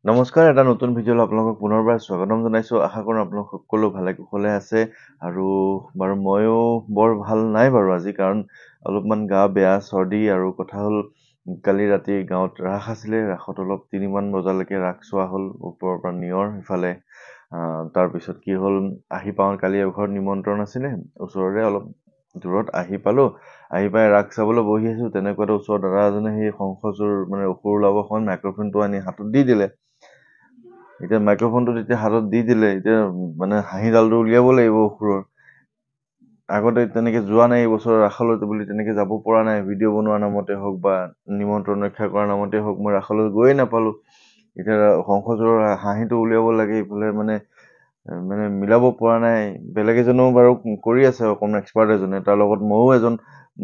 নমস্কাৰ, এটা নতুন ভিডিঅ'লৈ আপোনালোকক পুনৰবাৰ স্বাগতম জনাইছোঁ। আশা কৰোঁ আপোনালোক সকলো ভালে কুশলে আছে। আৰু বাৰু ময়ো বৰ ভাল নাই বাৰু আজি, কাৰণ অলপমান গা বেয়া, চৰ্দি। আৰু কথা হ'ল, কালি ৰাতি গাঁৱত ৰাস আছিলে। ৰাসত অলপ 3মান বজালৈকে ৰাস চোৱা হ'ল, ওপৰৰ পৰা নিয়ৰ সিফালে। তাৰপিছত কি হ'ল, আহি পাওঁ, কালি এঘৰত নিমন্ত্ৰণ আছিলে, ওচৰৰে অলপ দূৰত আহি পালোঁ। আহি পাই ৰাস চাবলৈ বহি আছোঁ, তেনেকুৱাতে ওচৰৰ দাদা এজনে সেই শংখচূড় মানে অসুৰ ওলাব সময়ত মাইক্ৰফোনটো আনি হাতত দি দিলে। এতিয়া মাইক্ৰফোনটো যেতিয়া হাতত দি দিলে, এতিয়া মানে হাঁহিডালটো উলিয়াব লাগিব অসুৰৰ। আগতে তেনেকে যোৱা নাই এইবছৰ ৰাসলৈ বুলি, তেনেকে যাব পৰা নাই। ভিডিঅ' বনোৱাৰ নামতে হওক বা নিমন্ত্ৰণ ৰক্ষা কৰাৰ নামতে হওক, মই ৰাসলৈ গৈয়ে নাপালোঁ। এতিয়া শংখচূড়ৰ হাঁহিটো উলিয়াব লাগে, ইফালে মানে মিলাব পৰা নাই। বেলেগ এজনেও বাৰু কৰি আছে, অকণমান এক্সপাৰ্ট এজনে, তাৰ লগত ময়ো এজন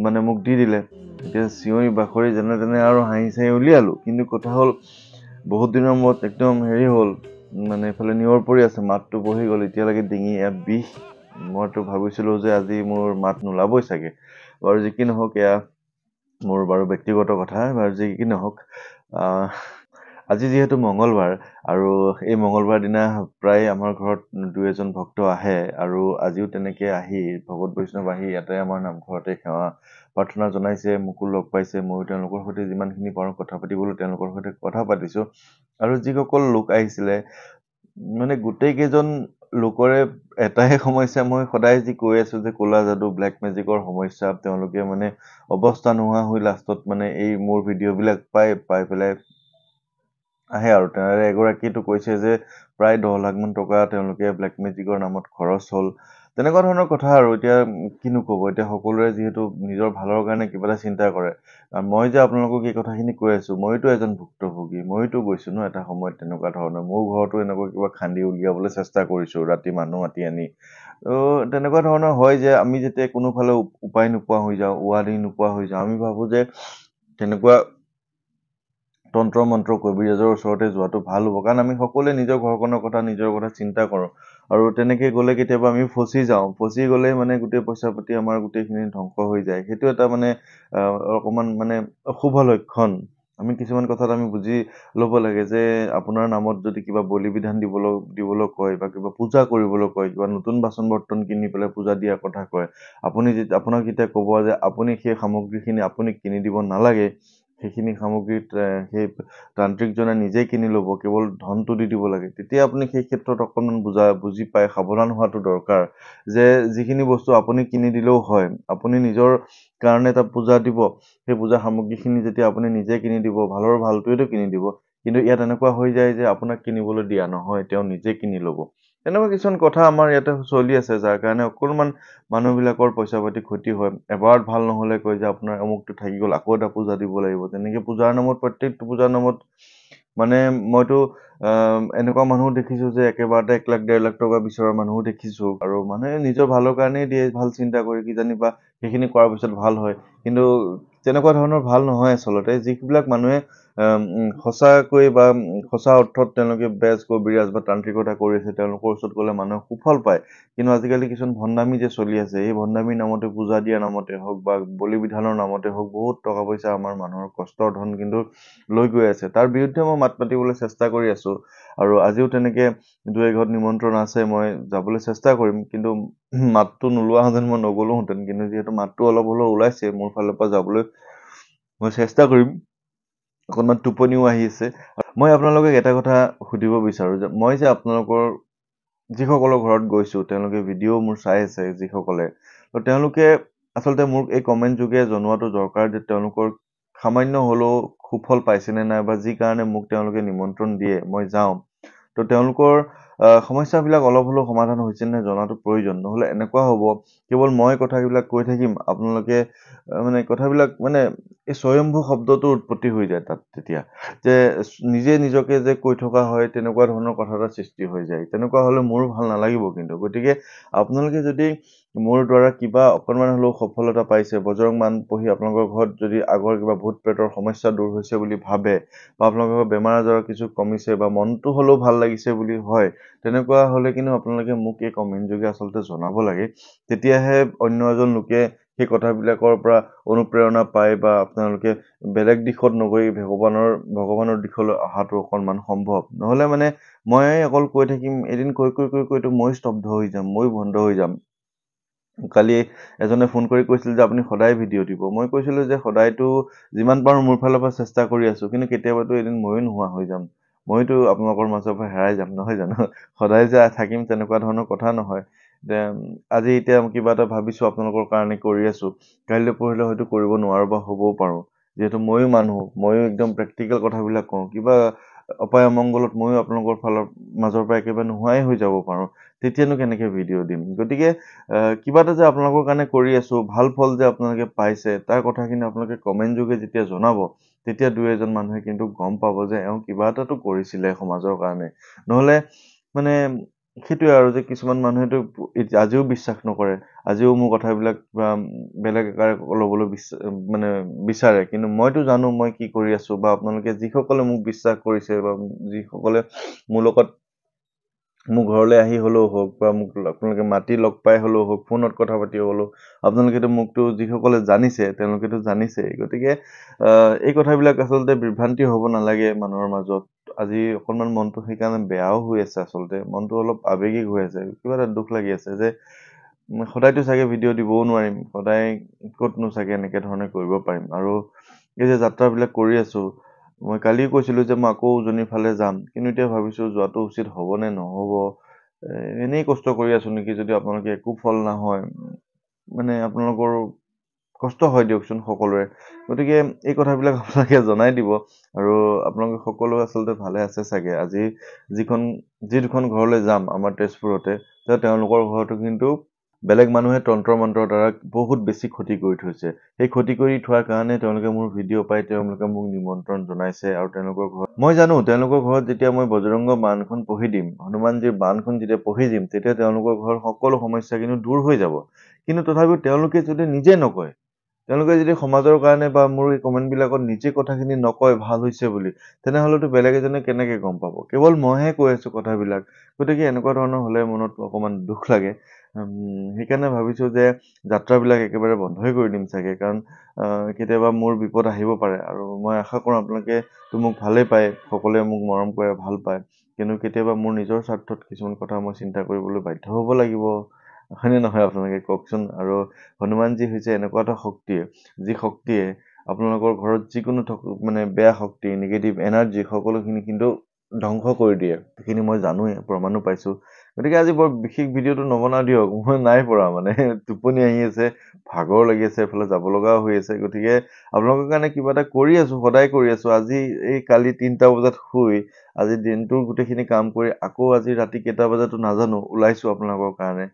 মানে মোক দি দিলে। এতিয়া চিঞৰি বাখৰি যেনে তেনে আৰু হাঁহি চাঁহি উলিয়ালোঁ। কিন্তু কথা হ'ল, বহুত দিনৰ মূৰত একদম হেৰি হ'ল, মানে এইফালে নিয়ৰ পৰি আছে, মাতটো বহি গ'ল। এতিয়ালৈকে ডিঙি ইয়াত বিষ। মইতো ভাবিছিলোঁ যে আজি মোৰ মাত নোলাবই চাগে। বাৰু যি কি নহওক, এয়া মোৰ বাৰু ব্যক্তিগত কথা। বাৰু যি কি নহওক, আজি যিহেতু মঙ্গলবাৰ, আৰু এই মঙ্গলবাৰ দিনা প্ৰায় আমাৰ ঘৰত 2-এজন ভক্ত আহে। আৰু আজিও তেনেকে আহি, ভগত বৈষ্ণৱ আহি ইয়াতে আমাৰ নামঘৰতে সেৱা প্ৰাৰ্থনা জনাইছে, মোকো লগ পাইছে। ময়ো তেওঁলোকৰ সৈতে যিমানখিনি পাৰোঁ কথা পাতিবলৈ তেওঁলোকৰ সৈতে কথা পাতিছোঁ। আৰু যিসকল লোক আহিছিলে, মানে গোটেই কেইজন লোকৰে এটাই সমস্যা, মই সদায় যি কৈ আছোঁ যে ক'লা যাদু, ব্লেক মেজিকৰ সমস্যা। তেওঁলোকে মানে অৱস্থা নোহোৱা হৈ লাষ্টত মানে এই মোৰ ভিডিঅ'বিলাক পাই পেলাই আহে। আৰু তাৰে এগৰাকীটো কৈছে যে প্ৰায় 10 লাখমান টকা তেওঁলোকে ব্লেক মেজিকৰ নামত খৰচ হ'ল। তেনেকুৱা ধৰণৰ কথা। আৰু এতিয়া কিনো ক'ব, এতিয়া সকলোৰে যিহেতু নিজৰ ভালৰ কাৰণে কিবা এটা চিন্তা কৰে। মই যে আপোনালোকক এই কথাখিনি কৈ আছোঁ, মইতো এজন ভুক্তভোগী। মইতো গৈছোঁ ন এটা সময়ত তেনেকুৱা ধৰণৰ। মোৰ ঘৰতো এনেকুৱা কিবা খান্দি উলিয়াবলৈ চেষ্টা কৰিছোঁ, ৰাতি মানুহ মাতি আনি। তেনেকুৱা ধৰণৰ হয় যে আমি যেতিয়া কোনোফালে উপায় নোপোৱা হৈ যাওঁ, উৱাদি নোপোৱা হৈ যাওঁ, আমি ভাবোঁ যে তেনেকুৱা তন্ত্ৰ মন্ত্ৰ কবিৰাজৰ ওচৰতে যোৱাটো ভাল হ'ব। কাৰণ আমি সকলোৱে নিজৰ ঘৰখনৰ কথা, নিজৰ কথা চিন্তা কৰোঁ। আৰু তেনেকে গ'লে কেতিয়াবা আমি ফচি যাওঁ। ফচি গ'লে মানে গোটেই পইচা পাতি আমাৰ গোটেইখিনি ধ্বংস হৈ যায়। সেইটো এটা মানে অকণমান মানে অশুভ লক্ষণ। আমি কিছুমান কথাত আমি বুজি ল'ব লাগে যে আপোনাৰ নামত যদি কিবা বলি বিধান দিবলৈ কয়, বা কিবা পূজা কৰিবলৈ কয়, কিবা নতুন বাচন বৰ্তন কিনি পেলাই পূজা দিয়াৰ কথা কয়, আপোনাক যেতিয়া ক'ব যে আপুনি সেই সামগ্ৰীখিনি আপুনি কিনি দিব নালাগে, সেইখিনি সামগ্ৰী সেই তান্ত্ৰিকজনে নিজেই কিনি ল'ব, কেৱল ধনটো দি দিব লাগে, তেতিয়া আপুনি সেই ক্ষেত্ৰত অকণমান বুজি পাই সাৱধান হোৱাটো দৰকাৰ। যে যিখিনি বস্তু আপুনি কিনি দিলেও হয়, আপুনি নিজৰ কাৰণে এটা পূজা দিব, সেই পূজা সামগ্ৰীখিনি যেতিয়া আপুনি নিজে কিনি দিব, ভালৰ ভালটোৱেতো কিনি দিব। কিন্তু ইয়াত এনেকুৱা হৈ যায় যে আপোনাক কিনিবলৈ দিয়া নহয়, তেওঁ নিজে কিনি ল'ব। তেনেকুৱা কিছুমান কথা আমাৰ ইয়াতে চলি আছে, যাৰ কাৰণে অকণমান মানুহবিলাকৰ পইচা পাতি ক্ষতি হয়। এবাৰত ভাল নহ'লে কয় যে আপোনাৰ অমুকটো থাকি গ'ল, আকৌ এটা পূজা দিব লাগিব। তেনেকে পূজাৰ নামত, প্ৰত্যেকটো পূজাৰ নামত মানে মইতো এনেকুৱা মানুহ দেখিছোঁ যে একেবাৰতে 1 লাখ 1.5 লাখ টকা বিচৰা মানুহো দেখিছোঁ। আৰু মানুহে নিজৰ ভালৰ কাৰণেই দিয়ে, ভাল চিন্তা কৰি, কিজানি বা সেইখিনি কৰাৰ পিছত ভাল হয়। কিন্তু তেনেকুৱা ধৰণৰ ভাল নহয় আচলতে। যিবিলাক মানুহে সঁচাকৈ বা সঁচা অৰ্থত তেওঁলোকে বেজ কবিৰাজ বা তান্ত্ৰিকতা কৰি আছে, তেওঁলোকৰ ওচৰত গ'লে মানুহে সুফল পায়। কিন্তু আজিকালি কিছুমান ভণ্ডামি যে চলি আছে, এই ভণ্ডামিৰ নামতে, পূজা দিয়াৰ নামতে হওক বা বলি বিধানৰ নামতে হওক, বহুত টকা পইচা আমাৰ মানুহৰ কষ্টৰ ধন কিন্তু লৈ গৈ আছে। তাৰ বিৰুদ্ধে মই মাত মাতিবলৈ চেষ্টা কৰি আছোঁ। আৰু আজিও তেনেকে 2-এঘৰত নিমন্ত্ৰণ আছে, মই যাবলৈ চেষ্টা কৰিম। কিন্তু মাতটো নোলোৱা হেঁতেন মই নগ'লোহেঁতেন। কিন্তু যিহেতু মাতটো অলপ হ'লেও ওলাইছে, মোৰ ফালৰ পৰা যাবলৈ মই চেষ্টা কৰিম। অকণমান টোপনিও আহি আছে। মই আপোনালোকক এটা কথা সুধিব বিচাৰোঁ যে মই যে আপোনালোকৰ যিসকলৰ ঘৰত গৈছোঁ, তেওঁলোকে ভিডিঅ' মোৰ চাই আছে যিসকলে, তো তেওঁলোকে আচলতে মোক এই কমেণ্ট যোগে জনোৱাটো দৰকাৰ যে তেওঁলোকৰ সামান্য হ'লেও সুফল পাইছেনে নাই, বা যি কাৰণে মোক তেওঁলোকে নিমন্ত্ৰণ দিয়ে, মই যাওঁ, তো তেওঁলোকৰ সমস্যাবিলাক অলপ হ'লেও সমাধান হৈছেনে জনাটো প্ৰয়োজন। নহ'লে এনেকুৱা হ'ব, কেৱল মই কথাবিলাক কৈ থাকিম, আপোনালোকে মানে কথাবিলাক মানে এই স্বয়ম্ভু শব্দটো উৎপত্তি হৈ যায় তাত তেতিয়া। যে নিজে নিজকে যে কৈ থকা হয়, তেনেকুৱা ধৰণৰ কথা এটা সৃষ্টি হৈ যায়। তেনেকুৱা হ'লে মোৰো ভাল নালাগিব কিন্তু। গতিকে আপোনালোকে যদি মোৰ দ্বাৰা কিবা অকণমান হ'লেও সফলতা পাইছে, বজৰং মান পঢ়ি আপোনালোকৰ ঘৰত যদি আগৰ কিবা ভূত প্ৰেতৰ সমস্যা দূৰ হৈছে বুলি ভাবে, বা আপোনালোকৰ বেমাৰ আজাৰ কিছু কমিছে, বা মনটো হ'লেও ভাল লাগিছে বুলি হয়, তেনেকুৱা হ'লে কিন্তু আপোনালোকে মোক এই কমেণ্ট যোগে আচলতে জনাব লাগে। তেতিয়াহে অন্য এজন লোকে সেই কথাবিলাকৰ পৰা অনুপ্ৰেৰণা পায় বা আপোনালোকে বেলেগ দিশত নগৈ ভগৱানৰ দিশলৈ অহাটো অকণমান সম্ভৱ। নহ'লে মানে মই অকল কৈ থাকিম, এদিন কৈতো মই স্তব্ধ হৈ যাম, মই বন্ধ হৈ যাম। কালি এজনে ফোন কৰি কৈছিল যে আপুনি সদায় ভিডিঅ' দিব। মই কৈছিলোঁ যে সদায়তো যিমান পাৰোঁ মোৰ ফালৰ পৰা চেষ্টা কৰি আছোঁ, কিন্তু কেতিয়াবাতো এদিন ময়ো নোহোৱা হৈ যাম। মইতো আপোনালোকৰ মাজৰ পৰা হেৰাই যাম, নহয় জানো? সদায় যে থাকিম তেনেকুৱা ধৰণৰ কথা নহয়। আজি এতিয়া কিবা এটা ভাবিছোঁ আপোনালোকৰ কাৰণে কৰি আছোঁ, কাইলৈ পৰহিলৈ হয়তো কৰিব নোৱাৰোঁ বা হ'বও পাৰোঁ। যিহেতু ময়ো মানুহ, ময়ো একদম প্ৰেক্টিকেল কথাবিলাক কওঁ। কিবা অপায় অমংগলত ময়ো আপোনালোকৰ মাজৰ পৰা একেবাৰে নোহোৱাই হৈ যাব পাৰোঁ। তেতিয়ানো কেনেকে ভিডিঅ' দিম? গতিকে কিবা এটা যে আপোনালোকৰ কাৰণে কৰি আছোঁ, ভাল ফল যে আপোনালোকে পাইছে, তাৰ কথাখিনি আপোনালোকে কমেণ্ট যোগে যেতিয়া জনাব, তেতিয়া দুই এজন মানুহে কিন্তু গম পাব যে এওঁ কিবা এটাতো কৰিছিলে সমাজৰ কাৰণে। নহ'লে মানে সেইটোৱে আৰু যে কিছুমান মানুহেতো আজিও বিশ্বাস নকৰে। আজিও মোৰ কথাবিলাক কিবা বেলেগ আকাৰে ল'বলৈ মানে বিচাৰে। কিন্তু মইতো জানো মই কি কৰি আছোঁ, বা আপোনালোকে যিসকলে মোক বিশ্বাস কৰিছে বা যিসকলে মোৰ লগত মোৰ ঘৰলৈ আহি হ'লেও হওক বা মোক আপোনালোকে মাতি লগ পাই হ'লেও হওক, ফোনত কথা পাতি হ'লেও, আপোনালোকেতো মোকতো যিসকলে জানিছে তেওঁলোকেতো জানিছেই। গতিকে এই কথাবিলাক আচলতে বিভ্ৰান্তি হ'ব নালাগে মানুহৰ মাজত। আজি অকণমান মনটো সেইকাৰণে বেয়াও হৈ আছে আচলতে। মনটো অলপ আৱেগিক হৈ আছে। কিবা এটা দুখ লাগি আছে যে সদায়তো চাগে ভিডিঅ' দিবও নোৱাৰিম। সদায় ক'তনো চাগে এনেকে ধৰণে কৰিব পাৰিম। আৰু এই যে যাত্ৰাবিলাক কৰি আছোঁ, মই কালিও কৈছিলোঁ যে মই আকৌ উজনিৰ ফালে যাম। কিন্তু এতিয়া ভাবিছোঁ যোৱাটো উচিত হ'ব নে নহ'ব। এনেই কষ্ট কৰি আছোঁ নেকি, যদি আপোনালোকে একো ফল নহয়। মানে আপোনালোকৰ কষ্ট হয় দিয়কচোন সকলোৰে। গতিকে এই কথাবিলাক আপোনালোকে জনাই দিব। আৰু আপোনালোকে সকলো আচলতে ভালে আছে চাগে। আজি যি দুখন ঘৰলৈ যাম আমাৰ তেজপুৰতে, তেওঁলোকৰ ঘৰতো কিন্তু বেলেগ মানুহে তন্ত্ৰ মন্ত্ৰৰ দ্বাৰা বহুত বেছি ক্ষতি কৰি থৈছে। সেই ক্ষতি কৰি থোৱাৰ কাৰণে তেওঁলোকে মোৰ ভিডিঅ' পাই তেওঁলোকে মোক নিমন্ত্ৰণ জনাইছে। আৰু তেওঁলোকৰ ঘৰত মই জানো, তেওঁলোকৰ ঘৰত যেতিয়া মই বজৰংগ বাণখন পঢ়ি দিম, হনুমানজীৰ বাণখন যেতিয়া পঢ়ি দিম, তেতিয়া তেওঁলোকৰ ঘৰৰ সকলো সমস্যা কিন্তু দূৰ হৈ যাব। কিন্তু তথাপিও তেওঁলোকে যদি নিজে নকয়, তেওঁলোকে যদি সমাজৰ কাৰণে বা মোৰ এই কমেণ্টবিলাকত নিজে কথাখিনি নকয় ভাল হৈছে বুলি, তেনেহ'লেতো বেলেগ এজনে কেনেকে গম পাব? কেৱল মইহে কৈ আছোঁ কথাবিলাক। গতিকে এনেকুৱা ধৰণৰ হ'লে মনত অকণমান দুখ লাগে। সেইকাৰণে ভাবিছোঁ যে যাত্ৰাবিলাক একেবাৰে বন্ধই কৰি দিম চাগে। কাৰণ কেতিয়াবা মোৰ বিপদ আহিব পাৰে। আৰু মই আশা কৰোঁ আপোনালোকেতো মোক ভালেই পায়, সকলোৱে মোক মৰম কৰে, ভাল পায়। কিন্তু কেতিয়াবা মোৰ নিজৰ স্বাৰ্থত কিছুমান কথা মই চিন্তা কৰিবলৈ বাধ্য হ'ব লাগিব। হয়নে নহয় আপোনালোকে কওকচোন? আৰু হনুমানজী হৈছে এনেকুৱা এটা শক্তি, যি শক্তিয়ে আপোনালোকৰ ঘৰত যিকোনো মানে বেয়া শক্তি, নিগেটিভ এনাৰ্জি সকলোখিনি কিন্তু ধ্বংস কৰি দিয়ে। সেইখিনি মই জানোৱেই, প্ৰমাণো পাইছোঁ। গতিকে আজি বৰ বিশেষ ভিডিঅ'টো নবনাও দিয়ক। মই নাই পৰা মানে টোপনি আহি আছে, ভাগৰ লাগি আছে, এফালে যাব লগাও হৈ আছে। গতিকে আপোনালোকৰ কাৰণে কিবা এটা কৰি আছোঁ, সদায় কৰি আছোঁ। আজি এই কালি ৩টা বজাত শুই আজি দিনটোৰ গোটেইখিনি কাম কৰি আকৌ আজি ৰাতি কেইটা বজাতো নাজানো ওলাইছোঁ আপোনালোকৰ কাৰণে।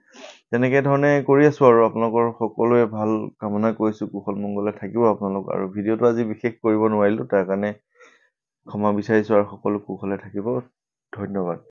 তেনেকে ধৰণে কৰি আছোঁ আৰু আপোনালোকৰ সকলোৱে ভাল কামনা কৰিছোঁ, কুশল মংগলে থাকিব আপোনালোক। আৰু ভিডিঅ'টো আজি বিশেষ কৰিব নোৱাৰিলোঁ, তাৰ কাৰণে ক্ষমা বিচাৰিছোঁ। আৰু সকলো কুশলে থাকিব। ধন্যবাদ।